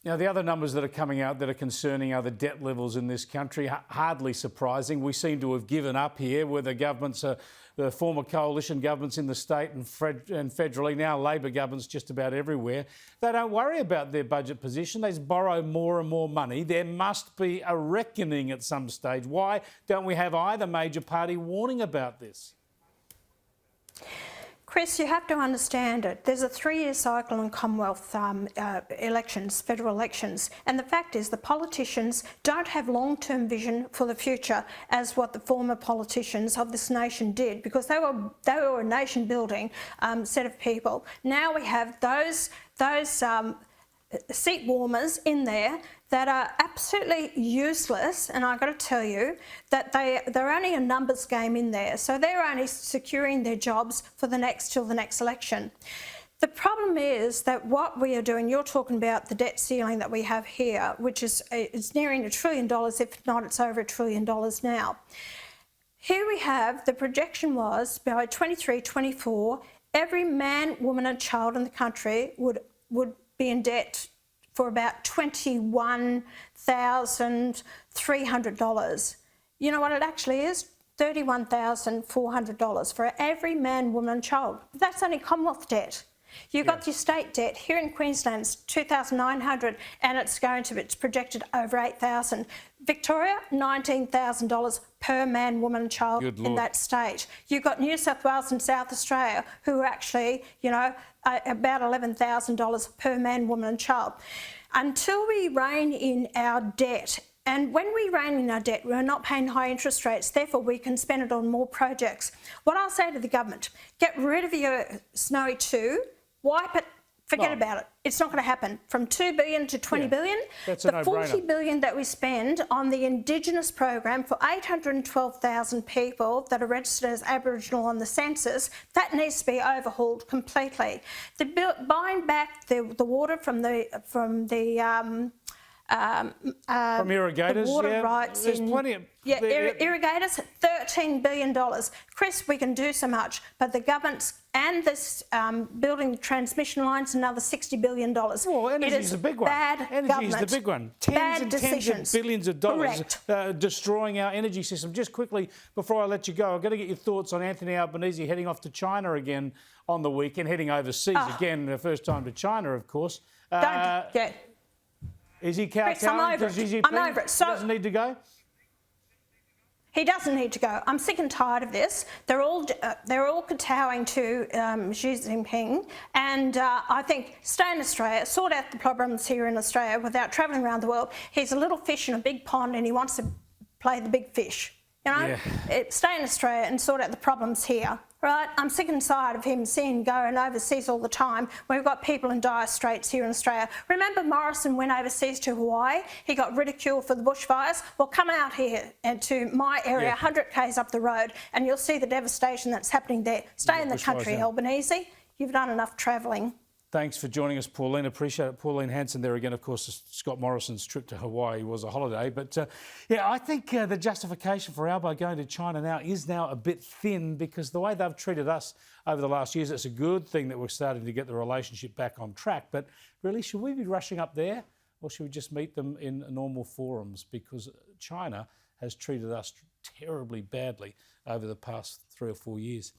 Now, the other numbers that are coming out that are concerning are the debt levels in this country. Hardly surprising. We seem to have given up here, where the governments are the former coalition governments in the state and federally, now Labor governments just about everywhere. They don't worry about their budget position. They just borrow more and more money. There must be a reckoning at some stage. Why don't we have either major party warning about this? Chris, you have to understand it. There's a 3-year cycle in Commonwealth elections, federal elections, and the fact is the politicians don't have long-term vision for the future, as what the former politicians of this nation did, because they were a nation-building set of people. Now we have those seat warmers in there that are absolutely useless, and I've got to tell you that they're only a numbers game in there, so they're only securing their jobs for till the next election. The problem is that what we are doing, you're talking about the debt ceiling that we have here, which is nearing $1 trillion, if not it's over $1 trillion now. Here we have, the projection was by 23-24, every man, woman and child in the country would be in debt for about $21,300. You know what it actually is? $31,400 for every man, woman and child. That's only Commonwealth debt. You've got your state debt. Here in Queensland, it's $2,900 and it's projected over $8,000. Victoria, $19,000 per man, woman and child in that state. You've got New South Wales and South Australia, who are actually, you know, about $11,000 per man, woman and child. Until we rein in our debt, and when we rein in our debt, we're not paying high interest rates, therefore we can spend it on more projects. What I'll say to the government, get rid of your Snowy 2, wipe it, forget about it. It's not going to happen. From $2 billion to $20 billion, the $40 billion that we spend on the Indigenous program for 812,000 people that are registered as Aboriginal on the census, that needs to be overhauled completely. Buying back the water from irrigators, the water rights there's plenty of irrigators, $13 billion. Chris, we can do so much, but the government's and this building the transmission lines, another $60 billion. Well, energy is the big one. Energy is the big one. Tens and tens of billions of dollars destroying our energy system. Just quickly, before I let you go, I've got to get your thoughts on Anthony Albanese heading off to China again on the weekend, heading overseas again, the first time to China, of course. Is he kowtowing to Xi Jinping? I'm over it. So, he doesn't need to go? He doesn't need to go. I'm sick and tired of this. They're all kowtowing to Xi Jinping, and I think stay in Australia, sort out the problems here in Australia without travelling around the world. He's a little fish in a big pond, and he wants to play the big fish. You know, stay in Australia and sort out the problems here. Right? I'm sick and tired of him going overseas all the time. We've got people in dire straits here in Australia. Remember Morrison went overseas to Hawaii? He got ridiculed for the bushfires. Well, come out here and to my area, 100 k's up the road, and you'll see the devastation that's happening there. Stay in the country, Albanese. You've done enough travelling. Thanks for joining us, Pauline. Appreciate it. Pauline Hanson there again. Of course, Scott Morrison's trip to Hawaii was a holiday. But, I think the justification for Albo going to China now is now a bit thin, because the way they've treated us over the last years, it's a good thing that we're starting to get the relationship back on track. But really, should we be rushing up there, or should we just meet them in normal forums? Because China has treated us terribly badly over the past 3 or 4 years.